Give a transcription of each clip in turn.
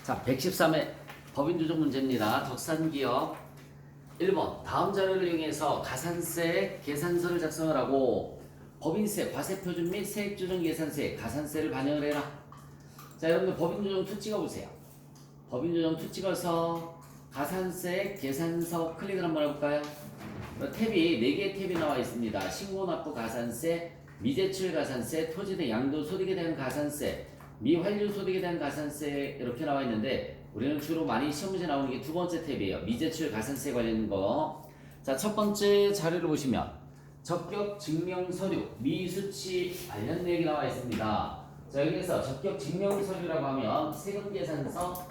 자, 113회 법인조정 문제입니다. 적산기업 1번 다음 자료를 이용해서 가산세 계산서를 작성을 하고 법인세, 과세표준 및 세액조정 계산세, 가산세를 반영을 해라. 자, 여러분들 법인조정 2 찍어보세요. 법인조정 2 찍어서 가산세 계산서 클릭을 한번 해볼까요? 탭이 4개의 탭이 나와 있습니다. 신고납부 가산세, 미제출 가산세, 토지대 양도소득에 대한 가산세, 미환류소득에 대한 가산세 이렇게 나와 있는데 우리는 주로 많이 시험 문제 나오는 게 두 번째 탭이에요. 미제출 가산세 관련 거. 자, 첫 번째 자료를 보시면 적격 증명 서류, 미수치 관련 내역이 나와 있습니다. 자, 여기에서 적격 증명 서류라고 하면 세금 계산서,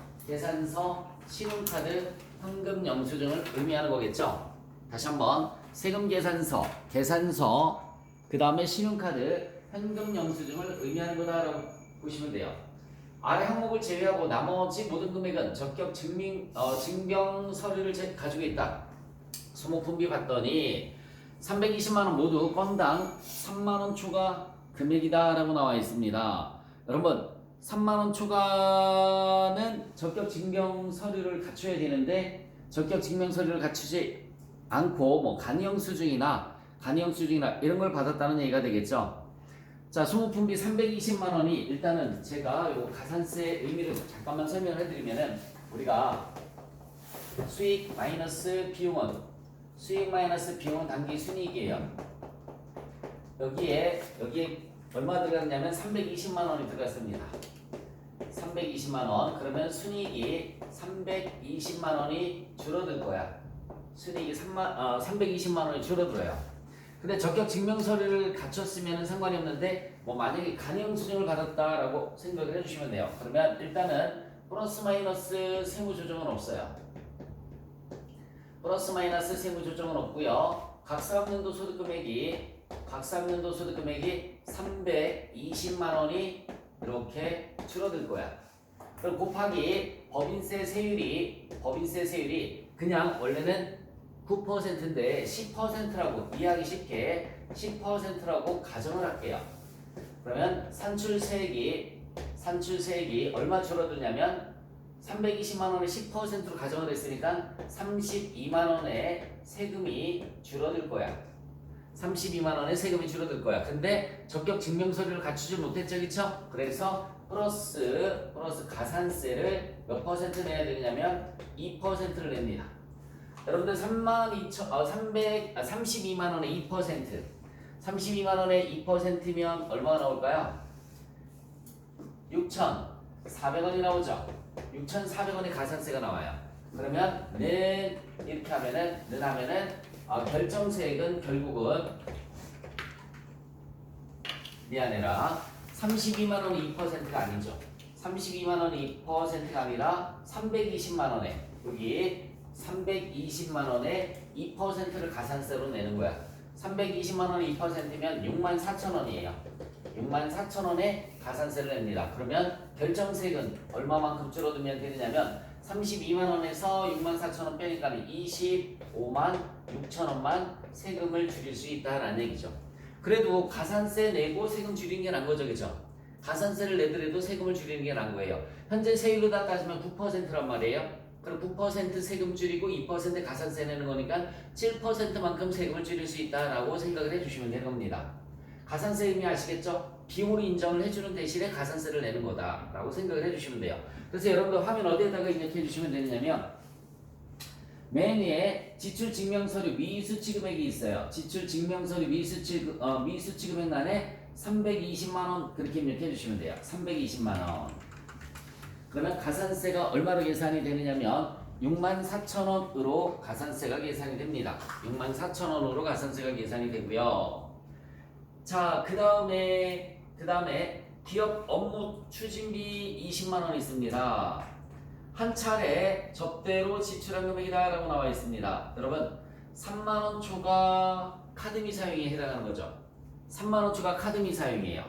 신용카드, 현금 영수증을 의미하는 거겠죠. 다시 한번 세금 계산서, 그 다음에 신용카드, 현금 영수증을 의미하는 거다라고 보시면 돼요. 아래 항목을 제외하고 나머지 모든 금액은 적격 증명 서류를 가지고 있다. 소모품비 봤더니 320만원 모두 건당 3만원 초과 금액이다 라고 나와 있습니다. 여러분 3만원 초과는 적격 증명 서류를 갖춰야 되는데 적격 증명 서류를 갖추지 않고 뭐 간이영수증이나 이런 걸 받았다는 얘기가 되겠죠. 자, 소모품비 320만원이 일단은 제가 요 가산세 의미를 잠깐만 설명을 해드리면은 우리가 수익 마이너스 비용은 단기 순이익이에요. 여기에 얼마 들어갔냐면 320만원이 들어갔습니다. 320만원. 그러면 순이익이 320만원이 줄어들 거야. 순이익이 320만원이 줄어들어요. 근데 적격 증명 서류를 갖췄으면 상관이 없는데 뭐 만약에 간이영수증을 받았다라고 생각을 해주시면 돼요. 그러면 일단은 플러스 마이너스 세무 조정은 없어요. 플러스 마이너스 세무 조정은 없고요. 각 사업연도 소득 금액이 320만 원이 이렇게 줄어들 거야. 그럼 곱하기 법인세 세율이 그냥 원래는 9%인데 10%라고 이해하기 쉽게 10%라고 가정을 할게요. 그러면 산출세액이 얼마 줄어드냐면 320만 원에 10%로 가정을 했으니까 32만 원의 세금이 줄어들 거야. 32만 원의 세금이 줄어들 거야. 근데 적격 증명 서류를 갖추지 못했죠, 그쵸? 그래서 플러스 가산세를 몇 퍼센트 내야 되냐면 2%를 냅니다. 여러분들 32만 원의 2%. 32만 원의 2%면 얼마가 나올까요? 6,400원이 나오죠. 6,400원의 가산세가 나와요. 그러면 이렇게 하면은 결정세액은 결국은 미안해라. 32만 원의 2%가 아니죠. 32만 원의 2%가 아니라 320만 원에 여기 320만 원에 2%를 가산세로 내는 거야. 320만 원에 2%면 64,000원이에요. 64,000원에 가산세를 냅니다. 그러면 결정세액은 얼마만큼 줄어들면 되느냐면 32만 원에서 64,000원 빼니까 25만 6천원만 세금을 줄일 수 있다라는 얘기죠. 그래도 가산세 내고 세금 줄이는 게 난 거죠, 그죠? 가산세를 내더라도 세금을 줄이는 게 난 거예요. 현재 세율로 다 따지면 9%란 말이에요. 그럼 9% 세금 줄이고 2% 가산세 내는 거니까 7%만큼 세금을 줄일 수 있다라고 생각을 해주시면 되는 겁니다. 가산세 의미 아시겠죠? 비용으로 인정을 해주는 대신에 가산세를 내는 거다라고 생각을 해주시면 돼요. 그래서 여러분들 화면 어디에다가 입력해 주시면 되느냐면 맨 위에 지출증명서류 미수치 금액이 있어요. 지출증명서류 미수치 금액란에 320만원 그렇게 입력해 주시면 돼요. 320만원. 그러면 가산세가 얼마로 계산이 되느냐면 64,000원으로 가산세가 계산이 됩니다. 64,000원으로 가산세가 계산이 되고요. 자, 그 다음에 기업 업무 추진비 20만원 있습니다. 한 차례 접대로 지출한 금액이다 라고 나와 있습니다. 여러분 3만원 초과 카드미 사용에 해당하는 거죠. 3만원 초과 카드미 사용이에요.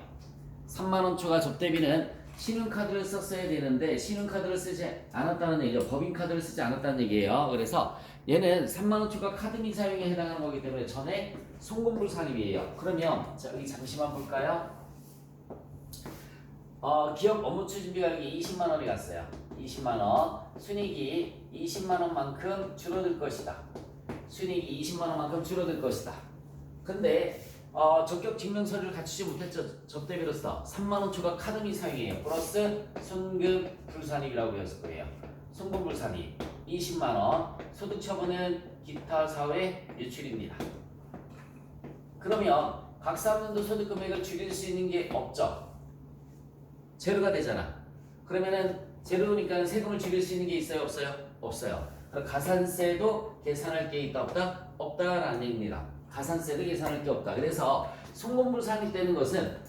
3만원 초과 접대비는 신용카드를 썼어야 되는데 신용카드를 쓰지 않았다는 얘기죠. 법인카드를 쓰지 않았다는 얘기예요. 그래서 얘는 3만원 초과 카드미 사용에 해당하는 거기 때문에 전액 송금불산입이에요. 그러면 자, 여기 잠시만 볼까요? 기업 업무 추진비 가격이 20만 원이 갔어요. 20만 원. 순이익이 20만 원만큼 줄어들 것이다. 순이익이 20만 원만큼 줄어들 것이다. 근데 적격 증명 서류를 갖추지 못했죠. 접대비로서 3만 원 추가 카드비 사용이에요. 플러스 순금 불산입이라고 배웠을 거예요. 순금 불산입 20만 원. 소득 처분은 기타 사회 유출입니다. 그러면 각 사업년도 소득 금액을 줄일 수 있는 게 없죠. 제로가 되잖아. 그러면은 제로니까 세금을 줄일 수 있는 게 있어요, 없어요? 없어요. 가산세도 계산할 게 있다, 없다? 없다라는 얘기입니다. 가산세도 계산할 게 없다. 그래서 송금불산입되는 것은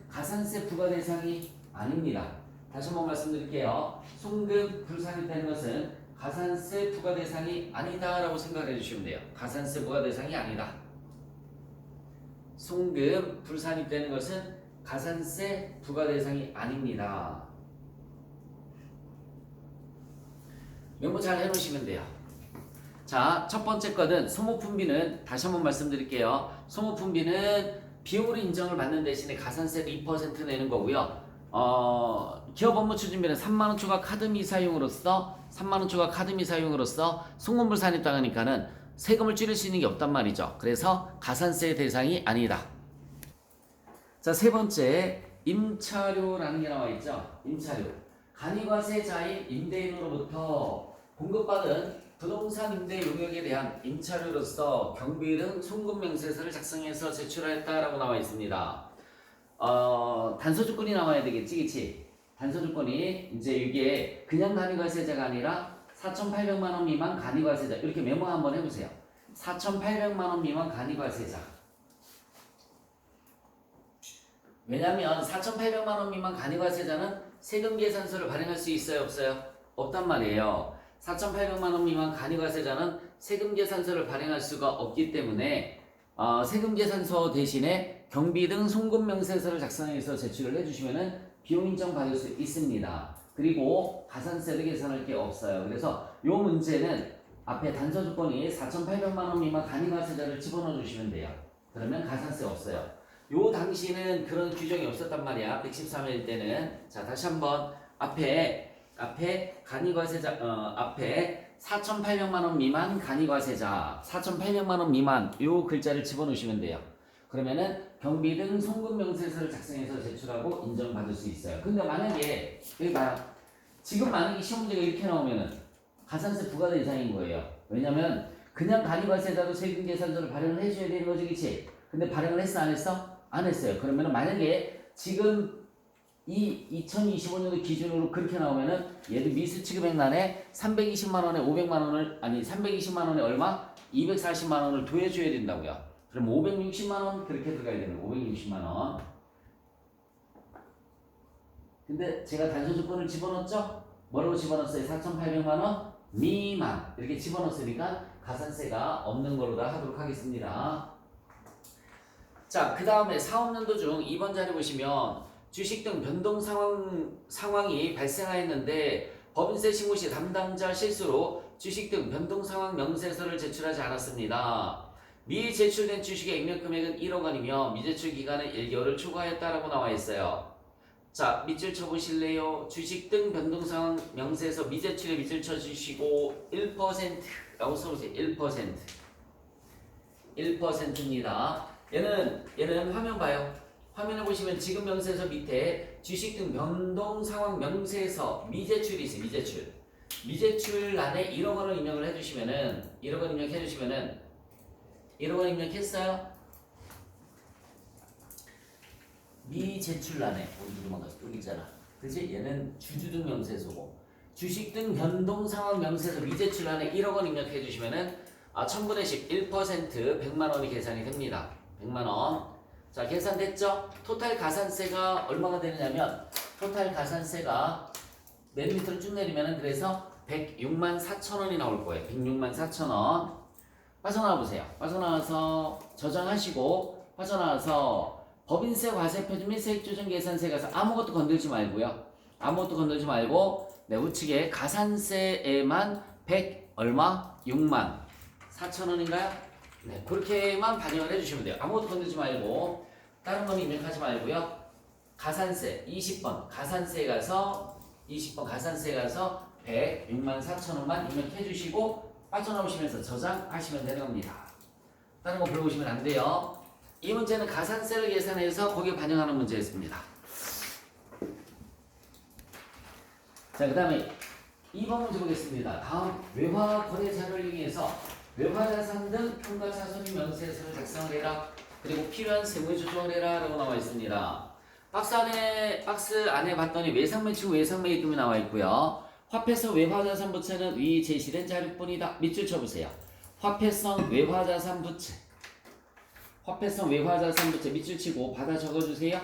가산세 부과 대상이 아닙니다. 다시 한번 말씀드릴게요. 송금불산입되는 것은 가산세 부과 대상이 아니다라고 생각해 주시면 돼요. 가산세 부과 대상이 아니다. 송금불산입되는 것은 가산세 부과 대상이 아닙니다. 메모 잘 해놓으시면 돼요. 자, 첫 번째 거는 소모품비는 다시 한번 말씀드릴게요. 소모품비는 비용으로 인정을 받는 대신에 가산세를 2% 내는 거고요. 기업 업무 추진비는 3만 원 추가 카드미 사용으로서 송금불산입 당하니까는 세금을 줄일 수 있는 게 없단 말이죠. 그래서 가산세 대상이 아니다. 자, 세 번째 임차료라는 게 나와 있죠. 임차료. 간이과세자인 임대인으로부터 공급받은 부동산 임대 용역에 대한 임차료로서 경비 등 송금 명세서를 작성해서 제출하였다라고 나와 있습니다. 단서 조건이 나와야 되겠지, 그치? 단서 조건이 이제 이게 그냥 간이과세자가 아니라 4,800만 원 미만 간이과세자 이렇게 메모 한번 해보세요. 4,800만 원 미만 간이과세자. 왜냐면 4,800만 원 미만 간이과세자는 세금 계산서를 발행할 수 있어요, 없어요? 없단 말이에요. 4,800만 원 미만 간이과세자는 세금 계산서를 발행할 수가 없기 때문에 세금 계산서 대신에 경비 등 송금 명세서를 작성해서 제출을 해주시면은 비용 인정 받을 수 있습니다. 그리고 가산세를 계산할 게 없어요. 그래서 이 문제는 앞에 단서 조건이 4,800만 원 미만 간이과세자를 집어넣어 주시면 돼요. 그러면 가산세 없어요. 요 당시는 그런 규정이 없었단 말이야. 113일 때는. 자, 다시 한번 앞에 간이과세자 앞에 4,800만 원 미만 간이과세자 4,800만 원 미만 요 글자를 집어넣으시면 돼요. 그러면은 경비 등 송금 명세서를 작성해서 제출하고 인정받을 수 있어요. 근데 만약에 여기 봐요. 지금 만약에 시험 문제가 이렇게 나오면은 가산세 부과 대상인 거예요. 왜냐면 그냥 간이과세자도 세금 계산서를 발행을 해줘야 되는 거지, 그치? 근데 발행을 했어, 안 했어? 안 했어요. 그러면은 만약에 지금 이 2025년도 기준으로 그렇게 나오면은 얘도 미수 취급액란에 320만 원에 500만 원을 320만 원에 얼마? 240만 원을 더해줘야 된다고요. 그럼 560만 원 그렇게 들어가야 되는 거예요. 560만 원. 근데 제가 단서 조건을 집어넣었죠? 뭐라고 집어넣었어요? 4,800만 원 미만 이렇게 집어넣었으니까 가산세가 없는 걸로 다 하도록 하겠습니다. 자, 그 다음에 사업연도 중 2번 자리 보시면 주식 등 변동 상황이 발생하였는데 법인세 신고 시 담당자 실수로 주식 등 변동 상황 명세서를 제출하지 않았습니다. 미제출된 주식의 액면 금액은 1억 원이며 미제출 기간은 1개월을 초과하였다라고 나와 있어요. 자, 밑줄 쳐보실래요? 주식 등 변동 상황 명세서 미제출에 밑줄 쳐주시고 1%라고 써보세요. 1%입니다. 얘는 화면 봐요. 화면에 보시면 지급 명세서 밑에 주식 등 변동 상황 명세서 미제출이 있어요. 미제출 안에 1억 원을 입력을 해주시면은 1억 원 입력해주시면은 1억 원 입력했어요? 미제출란에 어디 도망갔어? 여기 있잖아. 그치? 얘는 주주 등 명세서고 주식 등 변동 상황 명세서 미제출란에 1억 원 입력해 주시면은 1000분의 10 1% 100만 원이 계산이 됩니다. 100만 원. 자, 계산됐죠? 토탈 가산세가 얼마가 되느냐면 토탈 가산세가 맨 밑으로 쭉 내리면은 그래서 106만 4천 원이 나올 거예요. 106만 4천 원. 빠져나와 보세요. 빠져나와서 저장하시고 빠져나와서 법인세, 과세표준 및 세액조정 계산세 가서 아무것도 건들지 말고요. 아무것도 건들지 말고 우측에 가산세에만 100 얼마? 6만 4천 원인가요? 네, 그렇게만 반영을 해주시면 돼요. 아무것도 건들지 말고 다른 건 입력하지 말고요. 가산세 20번 가산세에 가서 20번 가산세에 가서 106만 4천 원만 입력해 주시고 빠져나오시면서 저장하시면 되는 겁니다. 다른 거 불러오시면 안 돼요. 이 문제는 가산세를 계산해서 거기에 반영하는 문제였습니다. 자, 그 다음에 2번 문제 보겠습니다. 다음 외화 거래 자료를 이용해서 외화 자산 등 평가 자손인 명세서를 작성을 해라. 그리고 필요한 세무 조정을 해라 라고 나와 있습니다. 박스 안에 봤더니 외상 매출 외상 매입금이 나와 있고요. 화폐성 외화자산 부채는 위 제시된 자료뿐이다. 밑줄 쳐보세요. 화폐성 외화자산 부채. 화폐성 외화자산 부채 밑줄 치고 받아 적어주세요.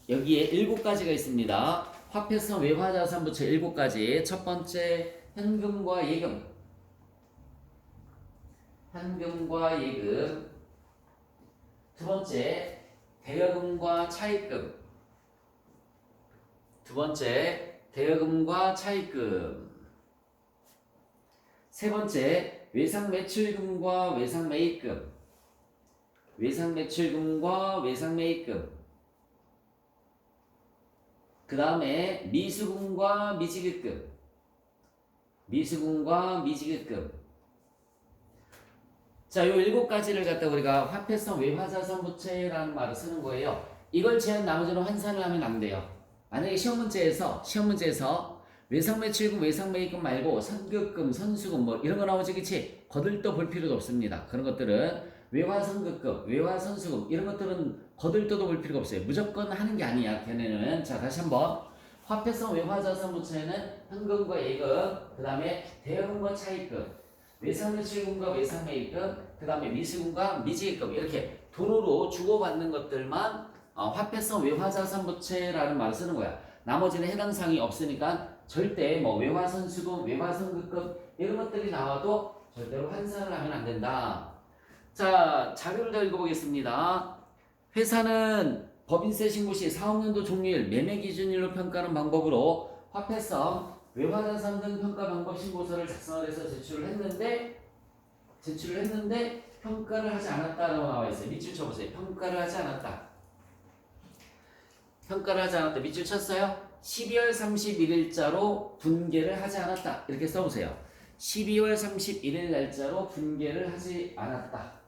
여기에 7가지가 있습니다. 화폐성 외화자산 부채 7가지. 첫 번째 현금과 예금. 현금과 예금. 두 번째 대여금과 차입금. 두 번째 대여금과 차입금. 세 번째 외상 매출금과 외상 매입금. 외상 매출금과 외상 매입금. 그 다음에 미수금과 미지급금. 미수금과 미지급금. 자, 요 7가지를 갖다 우리가 화폐성 외화자산 부채라는 말을 쓰는 거예요. 이걸 제한 나머지는 환산을 하면 안 돼요. 만약에 시험 문제에서 외상 매출금, 외상 매입금 말고 선급금, 선수금 뭐 이런 거 나오지, 그치? 거들떠 볼 필요도 없습니다. 그런 것들은 외화 선급금, 외화 선수금 이런 것들은 거들떠도 볼 필요가 없어요. 무조건 하는 게 아니야, 걔네는. 자, 다시 한번. 화폐성 외화자산 부채는 현금과 예금, 그 다음에 대여금과 차입금, 외상 매출금과 외상 매입금, 그 다음에 미수금과 미지급금 이렇게 돈으로 주고받는 것들만 화폐성 외화자산 부채라는 말을 쓰는 거야. 나머지는 해당 사항이 없으니까 절대 뭐 외화선수금, 외화선급금 이런 것들이 나와도 절대로 환산을 하면 안 된다. 자, 자료를 더 읽어보겠습니다. 회사는 법인세 신고 시 사업연도 종료일 매매 기준일로 평가하는 방법으로 화폐성 외화자산 등 평가 방법 신고서를 작성을 해서 제출을 했는데 평가를 하지 않았다라고 나와 있어요. 밑줄 쳐보세요. 평가를 하지 않았다. 밑줄 쳤어요? 12월 31일자로 분계를 하지 않았다. 이렇게 써보세요. 12월 31일 날짜로 분계를 하지 않았다.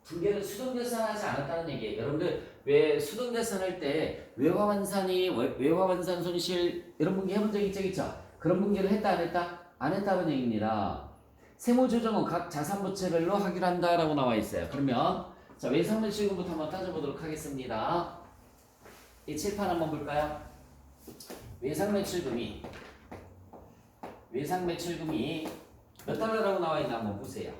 분계를 수동계산하지 않았다는 얘기예요. 여러분들 왜 수동계산할 때 외화환산 손실 이런 분계 해본 적 있죠? 그런 분계를 했다 안 했다? 안 했다는 얘기입니다. 세무조정은 각 자산부채별로 하기로 한다라고 나와 있어요. 그러면 자, 외상매출금부터 한번 따져보도록 하겠습니다. 이 칠판 한번 볼까요? 외상매출금이 몇 달러라고 나와 있나 한번 보세요.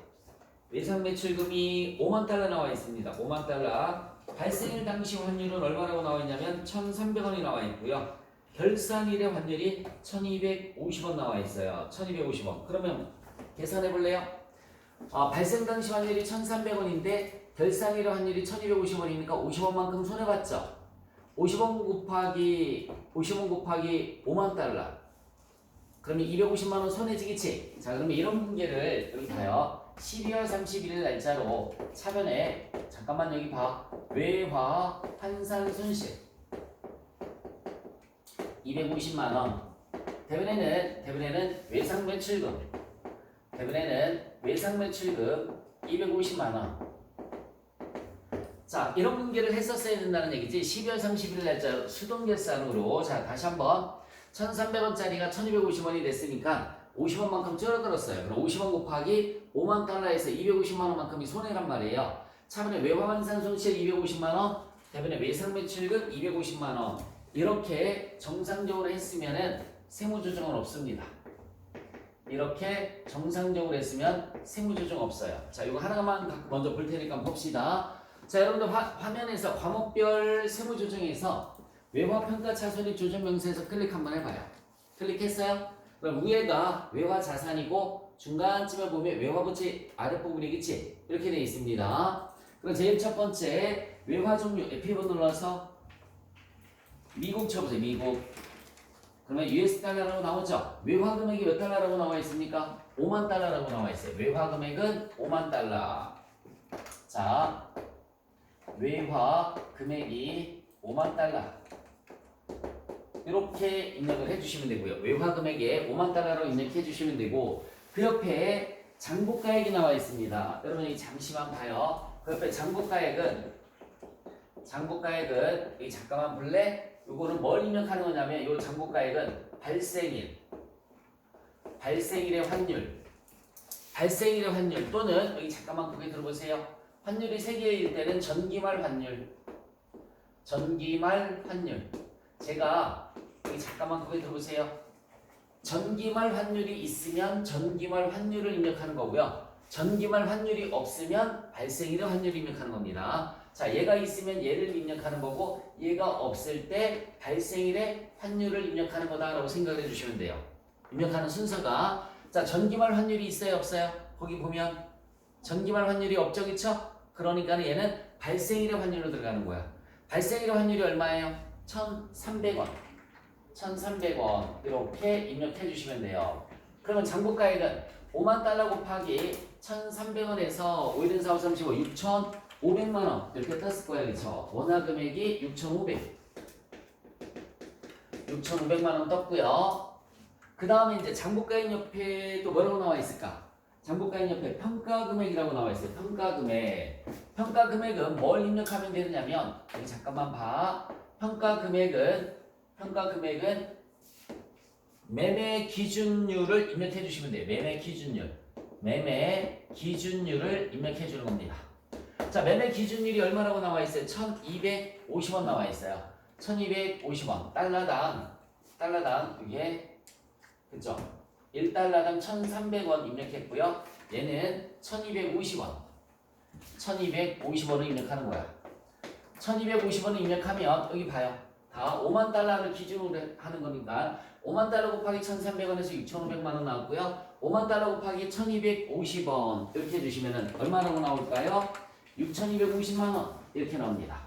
외상매출금이 5만 달러 나와 있습니다. 5만 달러. 발생일 당시 환율은 얼마라고 나와 있냐면 1,300원이 나와 있고요. 결산일의 환율이 1,250원 나와 있어요. 1,250원. 그러면 계산해 볼래요? 발생 당시 환율이 1,300원인데 결산일의 환율이 1,250원이니까 50원만큼 손해봤죠. 50원 곱하기 5만 달러. 그러면 250만 원 손해지겠지? 자, 그러면 이런 분계를 여기 봐요. 12월 31일 날짜로 차변에 잠깐만 여기 봐. 외화 환산 손실 250만 원. 대변에는 외상 매출금. 250만 원. 자, 이런 분계를 했었어야 된다는 얘기지. 12월 31일 날짜 수동결산으로. 자, 다시 한번 1,300원짜리가 1,250원이 됐으니까 50원만큼 줄어들었어요. 그럼 50원 곱하기 5만 달러에서 250만 원만큼이 손해란 말이에요. 차분에 외화환산 손실 250만 원, 대변에 외상매출금 250만 원. 이렇게 정상적으로 했으면은 세무조정은 없습니다. 이렇게 정상적으로 했으면 세무조정 없어요. 자, 이거 하나만 먼저 볼 테니까 봅시다. 자, 여러분들 화면에서 과목별 세무조정에서 외화평가차손익 조정명세에서 클릭 한번 해봐요. 클릭했어요? 그럼 위에가 외화자산이고 중간쯤에 보면 외화부채 아랫부분이겠지? 이렇게 되어 있습니다. 그럼 제일 첫 번째 외화종류 F1 눌러서 미국 쳐보세요. 미국. 그러면 US 달러라고 나오죠? 외화 금액이 몇 달러라고 나와 있습니까? 5만 달러라고 나와 있어요. 외화 금액은 5만 달러. 자, 외화 금액이 5만 달러 이렇게 입력을 해주시면 되고요. 외화 금액에 5만 달러로 입력해 주시면 되고 그 옆에 장부가액이 나와 있습니다. 여러분 이 잠시만 봐요. 그 옆에 장부가액은 여기 잠깐만 볼래? 요거는 뭘 입력하는 거냐면 요 장부가액은 발생일의 환율 또는 여기 잠깐만 고개 들어보세요. 환율이 3개일 때는 전기말 환율. 제가 여기 잠깐만 고개 들어보세요. 전기말 환율이 있으면 전기말 환율을 입력하는 거고요. 전기말 환율이 없으면 발생일의 환율을 입력하는 겁니다. 자, 얘가 있으면 얘를 입력하는 거고 얘가 없을 때 발생일의 환율을 입력하는 거다라고 생각을 해주시면 돼요. 입력하는 순서가 자, 전기말 환율이 있어요, 없어요? 거기 보면 전기말 환율이 없죠, 그쵸? 그러니까 얘는 발생일의 환율로 들어가는 거야. 발생일의 환율이 얼마예요? 1,300원. 1,300원 이렇게 입력해 주시면 돼요. 그러면 장부가액은 5만 달러 곱하기 1,300원에서 5, 1, 4, 5, 35, 6,500만 원 이렇게 떴을 거예요, 그렇죠? 원화 금액이 6,500만 원 떴고요. 그 다음에 이제 장부가액 옆에 또 뭐라고 나와 있을까? 장부가액 옆에 평가금액이라고 나와 있어요. 평가금액은 뭘 입력하면 되느냐면 여기 잠깐만 봐. 평가금액은 매매 기준율을 입력해 주시면 돼요. 매매 기준율을 입력해 주는 겁니다. 자, 매매 기준율이 얼마라고 나와 있어요? 1,250원 나와 있어요. 1,250원. 달러당 이게 그죠? 1달러당 1,300원 입력했고요. 얘는 1,250원을 입력하는 거야. 1,250원을 입력하면 여기 봐요. 다 5만 달러를 기준으로 하는 거니까 5만 달러 곱하기 1,300원에서 6,500만 원 나왔고요. 5만 달러 곱하기 1,250원 이렇게 해주시면 얼마라고 나올까요? 6,250만 원 이렇게 나옵니다.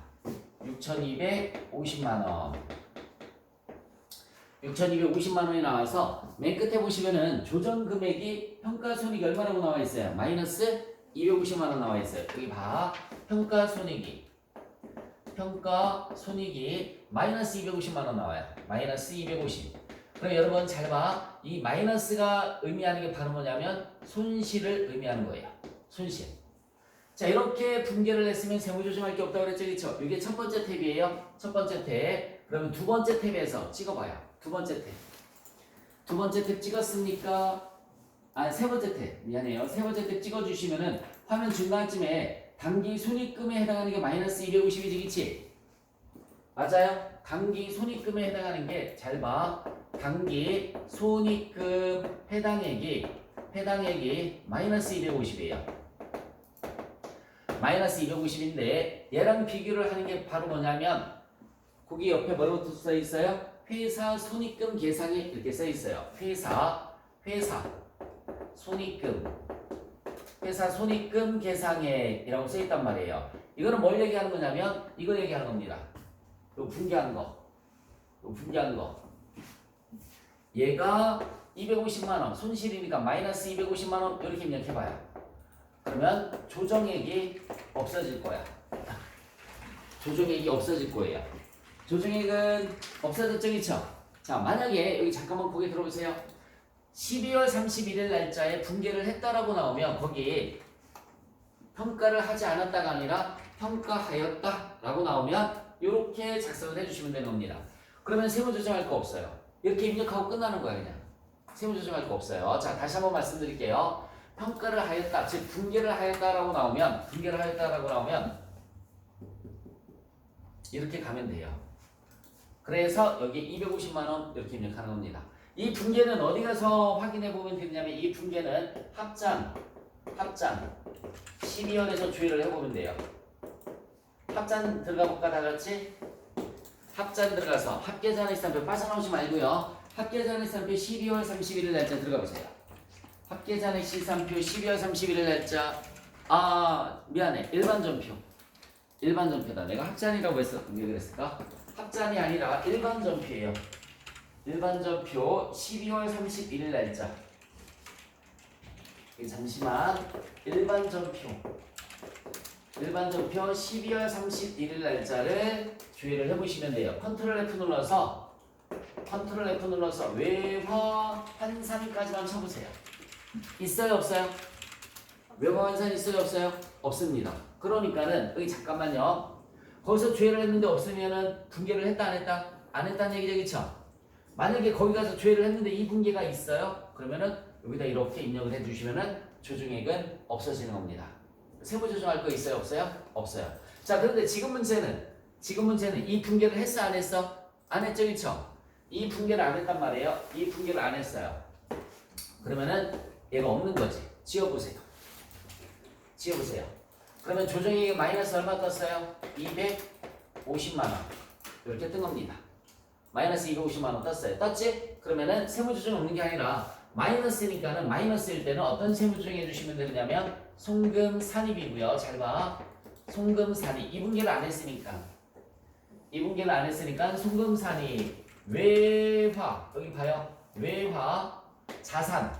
6,250만 원. 6,250만 원이 나와서 맨 끝에 보시면은 조정 금액이 평가손익이 얼마라고 나와 있어요? 마이너스 250만 원 나와 있어요. 여기 봐. 평가손익이 마이너스 250만 원 나와요. 마이너스 250. 그럼 여러분 잘 봐. 이 마이너스가 의미하는 게 바로 뭐냐면 손실을 의미하는 거예요. 손실. 자, 이렇게 분개를 했으면 세무조정할 게 없다고 그랬죠, 그렇죠? 이게 첫 번째 탭이에요. 첫 번째 탭. 그러면 두 번째 탭에서 찍어봐요. 두 번째 탭 찍었습니까? 세 번째 탭. 미안해요. 세 번째 탭 찍어주시면은 화면 중간쯤에 당기 손익금에 해당하는 게 마이너스 250이지, 그치? 맞아요? 당기 손익금에 해당하는 게 잘 봐. 당기 손익금 해당액이 마이너스 250이에요. 마이너스 250인데 얘랑 비교를 하는 게 바로 뭐냐면 거기 옆에 뭐라고 써 있어요? 회사 손익금 계상액 이렇게 써 있어요. 회사 손익금 계상액이라고 써 있단 말이에요. 이거는 뭘 얘기하는 거냐면 이거 얘기하는 겁니다. 요 분개한 거. 얘가 250만 원 손실이니까 마이너스 250만 원 이렇게 입력해봐요. 그러면 조정액이 없어질 거야. 조정액이 없어질 거예요. 조정액은 없어졌죠, 그쵸? 자, 만약에 여기 잠깐만 고개 들어보세요. 12월 31일 날짜에 분개를 했다라고 나오면 거기 평가를 하지 않았다가 아니라 평가하였다라고 나오면 이렇게 작성을 해주시면 되는 겁니다. 그러면 세무조정할 거 없어요. 이렇게 입력하고 끝나는 거야, 그냥. 세무조정할 거 없어요. 자, 다시 한번 말씀드릴게요. 평가를 하였다, 즉 분개를 하였다라고 나오면 이렇게 가면 돼요. 그래서 여기 250만 원 이렇게 입력하는 겁니다. 이 분개는 어디 가서 확인해 보면 되냐면 이 분개는 합장 12월에서 조회를 해보면 돼요. 합장 들어가 볼까 다 같이? 합장 들어가서 합계잔액상표 빠져나오지 말고요. 합계잔액상표 12월 31일 날짜 들어가 보세요. 합계잔액 시상표 12월 31일 날짜 미안해. 일반전표다. 내가 합잔이라고 왜 그랬을까? 합잔이 아니라 일반전표예요. 일반전표 12월 31일 날짜. 잠시만. 일반전표 일반전표 12월 31일 날짜를 조회를 해보시면 돼요. 컨트롤 F 눌러서 외화 환산까지만 쳐보세요. 있어요 없어요? 외화 환산 있어요 없어요? 없습니다. 그러니까는 여기 잠깐만요. 거기서 조회를 했는데 없으면은 분계를 했다 안 했다? 안 했다는 얘기죠, 그쵸? 만약에 거기 가서 조회를 했는데 이 분계가 있어요? 그러면은 여기다 이렇게 입력을 해주시면은 조정액은 없어지는 겁니다. 세부 조정할 거 있어요 없어요? 없어요. 자, 그런데 지금 문제는 이 분계를 했어 안 했어? 안 했죠, 그쵸? 이 분계를 안 했단 말이에요. 이 분계를 안 했어요. 그러면은 얘가 없는 거지. 지워보세요. 그러면 조정액이 마이너스 얼마 떴어요? 250만 원. 이렇게 뜬 겁니다. 마이너스 250만 원 떴어요. 떴지? 그러면은 세무조정 없는 게 아니라 마이너스니까는 마이너스일 때는 어떤 세무조정 해주시면 되느냐면 송금산입이고요. 잘 봐. 송금산입. 이 분계를 안 했으니까 송금산입. 외화. 여기 봐요. 외화 자산.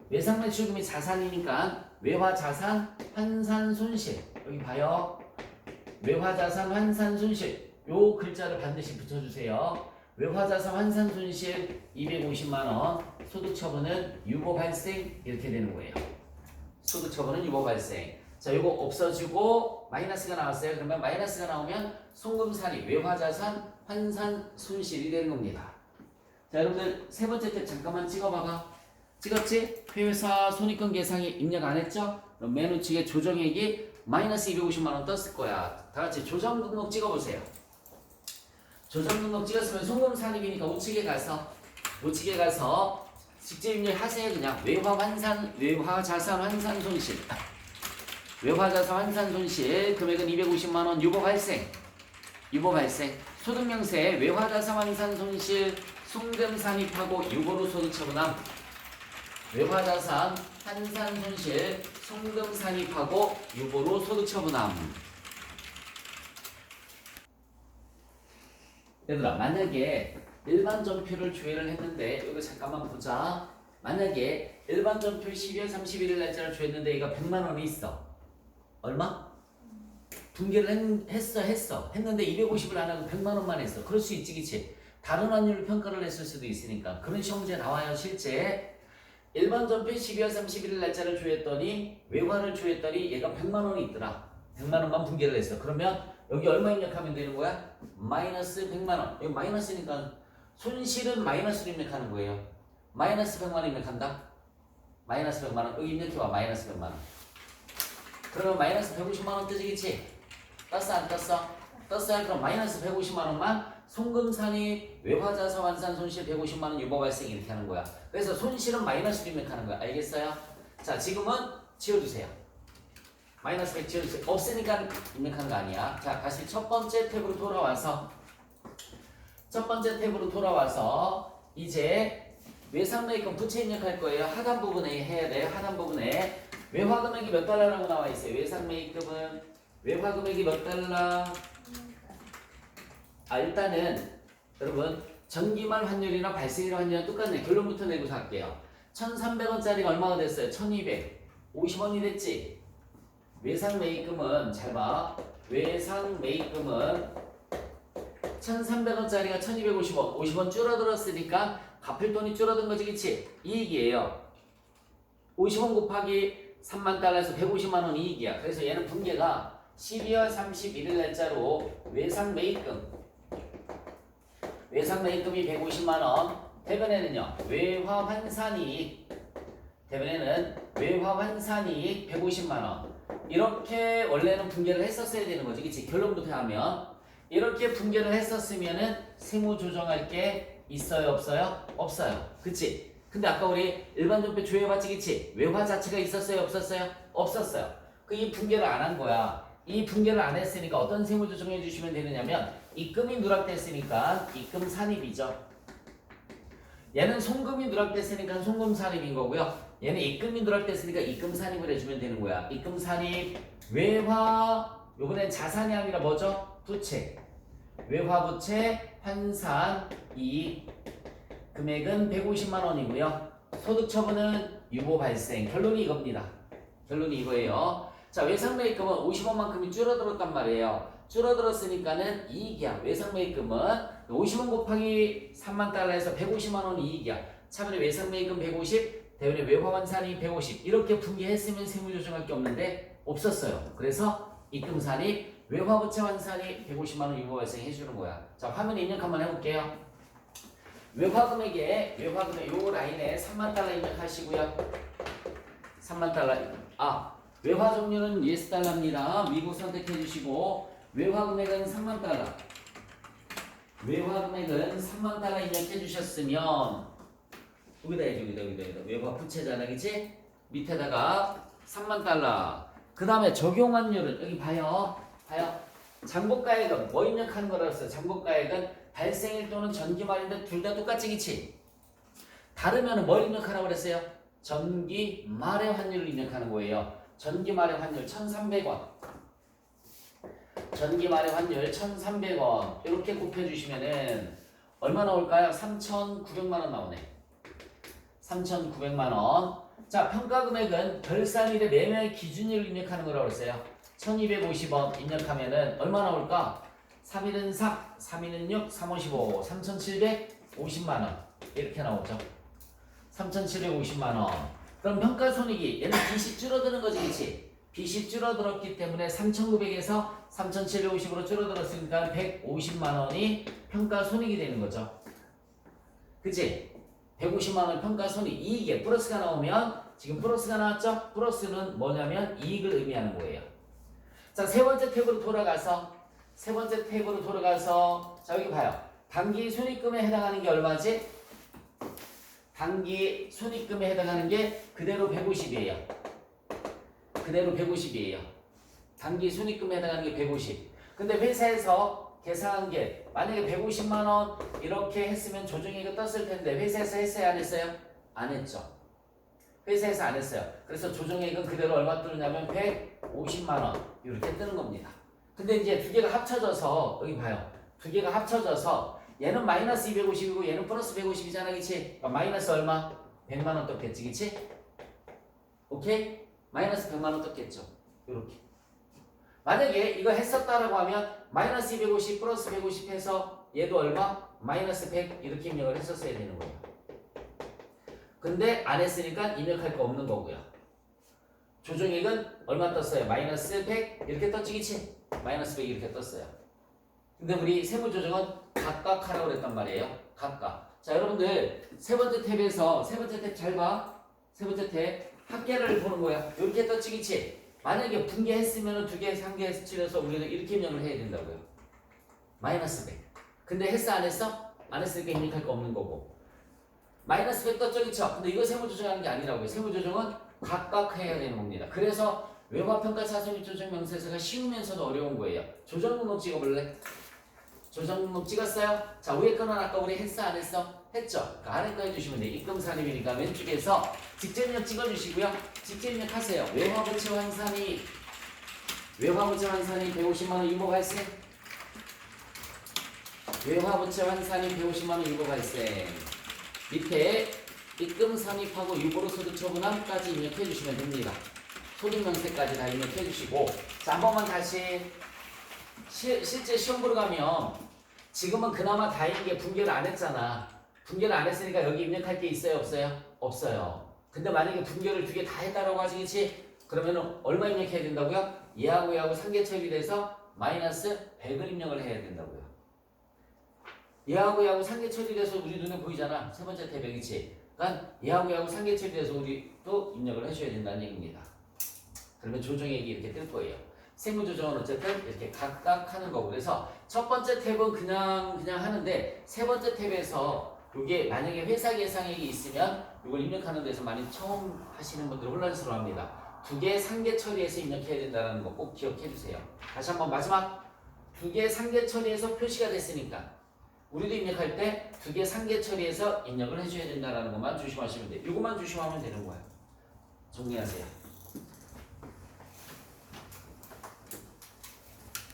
외상매출금이 자산이니까 외화자산 환산손실. 여기 봐요. 외화자산 환산손실. 요 글자를 반드시 붙여주세요. 외화자산 환산손실 250만원. 소득처분은 유보 발생. 이렇게 되는 거예요. 소득처분은 유보 발생. 자, 요거 없어지고 마이너스가 나왔어요. 그러면 마이너스가 나오면 송금산입 외화자산 환산손실이 되는 겁니다. 자, 여러분들 세 번째 탭 잠깐만 찍어봐봐. 찍었지? 회사 손익금 계상에 입력 안 했죠? 그럼 맨 우측에 조정액이 마이너스 250만원 떴을 거야. 다 같이 조정 등록 찍어보세요. 조정 등록 찍었으면 송금산입이니까 우측에 가서 직접 입력하세요. 그냥 외화자산 환산 손실. 외화자산 환산 손실 금액은 250만원 유보 발생. 소득명세 외화자산 환산 손실 송금산입하고 유보로 소득처분함. 외화자산 환산 손실 송금산입하고 유보로 소득처분함. 얘들아, 만약에 일반전표를 조회를 했는데 이거 잠깐만 보자. 만약에 일반전표 12월 31일 날짜를 조회했는데 얘가 100만원이 있어. 얼마? 분계를 했는데 250을 안 하고 100만원만 했어. 그럴 수 있지, 그치? 다른 환율로 평가를 했을 수도 있으니까. 그런 시험 문제 나와요, 실제. 일반전표 12월 31일 날짜를 조회했더니 외화를 조회했더니 얘가 100만원이 있더라. 100만원만 분계를 했어. 그러면 여기 얼마 입력하면 되는 거야? 마이너스 100만원. 여기 마이너스니까 손실은 마이너스로 입력하는 거예요. 마이너스 100만원 입력한다. 마이너스 100만원. 여기 입력해봐. 마이너스 100만원. 그러면 마이너스 150만원 뜨지, 그치? 떴어 안 떴어? 떴어요. 그럼 마이너스 150만원만 송금산입 외화자산 환산 손실 150만원 유보 발생 이렇게 하는 거야. 그래서 손실은 마이너스로 입력하는 거야. 알겠어요? 자, 지금은 지워주세요. 마이너스 100 지워주세요. 없으니까 입력한 거 아니야. 자, 다시 첫 번째 탭으로 돌아와서 이제 외상매입금 부채 입력할 거예요. 하단 부분에 해야 돼요. 하단 부분에 외화금액이 몇 달러라고 나와 있어요. 외상매입금은 외화금액이 몇 달러? 일단은 여러분 전기말 환율이나 발생일 환율이랑 똑같네. 결론부터 내고서 할게요. 1,300원짜리가 얼마가 됐어요? 1,250원이 됐지? 외상매입금은 잘 봐. 외상매입금은 1,300원짜리가 1,250원 50원 줄어들었으니까 갚을 돈이 줄어든 거지, 그치? 이익이에요. 50원 곱하기 3만 달러에서 150만 원 이익이야. 그래서 얘는 분계가 12월 31일 날짜로 외상매입금이 150만원, 대변에는요 외화환산이익, 대변에는 외화환산이익 150만원. 이렇게 원래는 분계를 했었어야 되는 거지, 그치? 결론부터 하면 이렇게 분계를 했었으면은 세무 조정할 게 있어요 없어요? 없어요, 그치? 근데 아까 우리 일반전표 조회해봤지, 그치? 외화 자체가 있었어요 없었어요? 없었어요. 그 이 분계를 안 한 거야. 이 분계를 안 했으니까 어떤 세무 조정해 주시면 되느냐면 입금이 누락됐으니까 입금 산입이죠. 얘는 송금이 누락됐으니까 송금 산입인 거고요. 얘는 입금이 누락됐으니까 입금 산입을 해주면 되는 거야. 입금 산입 외화, 요번엔 자산이 아니라 뭐죠? 부채. 외화 부채 환산 이익 금액은 150만 원이고요. 소득 처분은 유보 발생. 결론이 이겁니다. 결론이 이거예요. 자, 외상매입금은 50원만큼이 줄어들었단 말이에요. 줄어들었으니까는 이익이야. 외상매입금은 50원 곱하기 3만 달러에서 150만 원이 이익이야. 차분히 외상매입금 150, 대신에 외화환산이 150 이렇게 분기했으면 세무조정할 게 없는데 없었어요. 그래서 입금산이 외화부채 환산이 150만 원 유보 발생해 주는 거야. 자, 화면 입력 한번 해볼게요. 외화금액에 요 라인에 3만 달러 입력하시고요. 3만 달러. 외화 종류는 US 달러입니다. 미국 선택해 주시고 외화금액은 3만 달러. 외화금액은 3만 달러 입력해 주셨으면 여기다 외화 부채잖아, 그치? 밑에다가 3만 달러. 그 다음에 적용 환율은 여기 봐요. 장부가액은 뭐 입력하는 거라고 했어요? 장부가액은 발생일 또는 전기말인데 둘 다 똑같지, 그치? 다르면 뭘 입력하라고 그랬어요? 전기말의 환율을 입력하는 거예요. 전기말의 환율 1,300원. 전기말의 환율 1,300원. 이렇게 곱해주시면은 얼마 나올까요? 3,900만 원 나오네. 3,900만 원. 자, 평가금액은 결산일의 매매의 기준일을 입력하는 거라고 그랬어요. 1,250원 입력하면은 얼마 나올까? 3일은 4, 3일은 6, 3, 5, 15, 3,750만 원 이렇게 나오죠. 3,750만 원. 그럼 평가손익이 얘는 빚이 줄어드는 거지, 그치? 빚이 줄어들었기 때문에 3,900에서 3,750으로 줄어들었으니까 150만 원이 평가손익이 되는 거죠. 그치? 150만 원 평가손익 이익에 플러스가 나오면 지금 플러스가 나왔죠? 플러스는 뭐냐면 이익을 의미하는 거예요. 자, 세 번째 탭으로 돌아가서 자, 여기 봐요. 단기 손익금에 해당하는 게 얼마지? 단기 손익금에 해당하는 게 그대로 150이에요. 단기 손익금에 해당하는 게 150. 근데 회사에서 계산한 게 만약에 150만 원 이렇게 했으면 조정이익이 떴을 텐데 회사에서 했어요, 안 했어요? 안 했죠. 회사에서 안 했어요. 그래서 조정이익은 그대로 얼마 뜨느냐면 150만 원 이렇게 뜨는 겁니다. 근데 이제 두 개가 합쳐져서 여기 봐요. 두 개가 합쳐져서 얘는 마이너스 250이고 얘는 플러스 150이잖아, 그치? 그러니까 마이너스 얼마? 100만 원 떴겠지, 그치? 오케이? 마이너스 100만 원 떴겠죠. 이렇게. 만약에 이거 했었다라고 하면 마이너스 250 플러스 150 해서 얘도 얼마? 마이너스 100 이렇게 입력을 했었어야 되는 거예요. 근데 안 했으니까 입력할 거 없는 거고요. 조정액은 얼마 떴어요? 마이너스 100 이렇게 떴지, 그치? 마이너스 100 이렇게 떴어요. 근데 우리 세무조정은 각각 하라고 그랬단 말이에요. 각각. 자, 여러분들 세 번째 탭에서 세 번째 탭 잘 봐. 세 번째 탭 합계를 보는 거야. 이렇게 떴지, 그치? 만약에 분개했으면 두 개, 3개 칠해서 우리는 이렇게 입력을 해야 된다고요. 마이너스 100. 근데 했어, 안 했어? 안 했으니까 입력할 거 없는 거고. 마이너스 100 떴죠, 그쵸? 근데 이거 세무조정하는 게 아니라고요. 세무조정은 각각 해야 되는 겁니다. 그래서 외과평가 차손익 조정 명세서가 쉬우면서도 어려운 거예요. 조정 목록 찍어볼래? 조정 목록 찍었어요? 자, 위에 거는 아까 우리 했어, 안 했어? 했죠? 그러니까 아래 거 해주시면 돼요. 입금산입이니까 왼쪽에서 직접 입력 찍어주시고요. 직접 입력하세요. 외화부채 환산이 150만 원 유보 발생. 외화부채 환산이 150만 원 유보 발생. 밑에 입금 산입하고 유보로 소득 처분함까지 입력해 주시면 됩니다. 소득 명세까지 다 입력해 주시고, 자, 한 번만 다시 실제 시험 보러 가면 지금은 그나마 다행인 게 분개를 안 했잖아. 분개를 안 했으니까 여기 입력할 게 있어요, 없어요? 없어요. 근데 만약에 분개를 두 개 다 했다라고 하시겠지? 그러면 얼마 입력해야 된다고요? 얘하고 상계 처리돼서 마이너스 100을 입력을 해야 된다고요. 얘하고 상계 처리돼서 우리 눈에 보이잖아. 세 번째 탭에, 그치? 그러니까 얘하고 상계 처리돼서 우리 또 입력을 해줘야 된다는 얘기입니다. 그러면 조정액이 이렇게 뜰 거예요. 세무조정은 어쨌든 이렇게 각각 하는 거고. 그래서 첫 번째 탭은 그냥 하는데 세 번째 탭에서 이게 만약에 회사 계상액이 있으면 이걸 입력하는 데서 많이 처음 하시는 분들은 혼란스러워합니다. 두 개 상계 처리해서 입력해야 된다는 거 꼭 기억해 주세요. 다시 한번 마지막 두 개 상계 처리해서 표시가 됐으니까 우리도 입력할 때 두 개 상계 처리해서 입력을 해줘야 된다는 것만 조심하시면 돼요. 이것만 조심하면 되는 거예요. 정리하세요.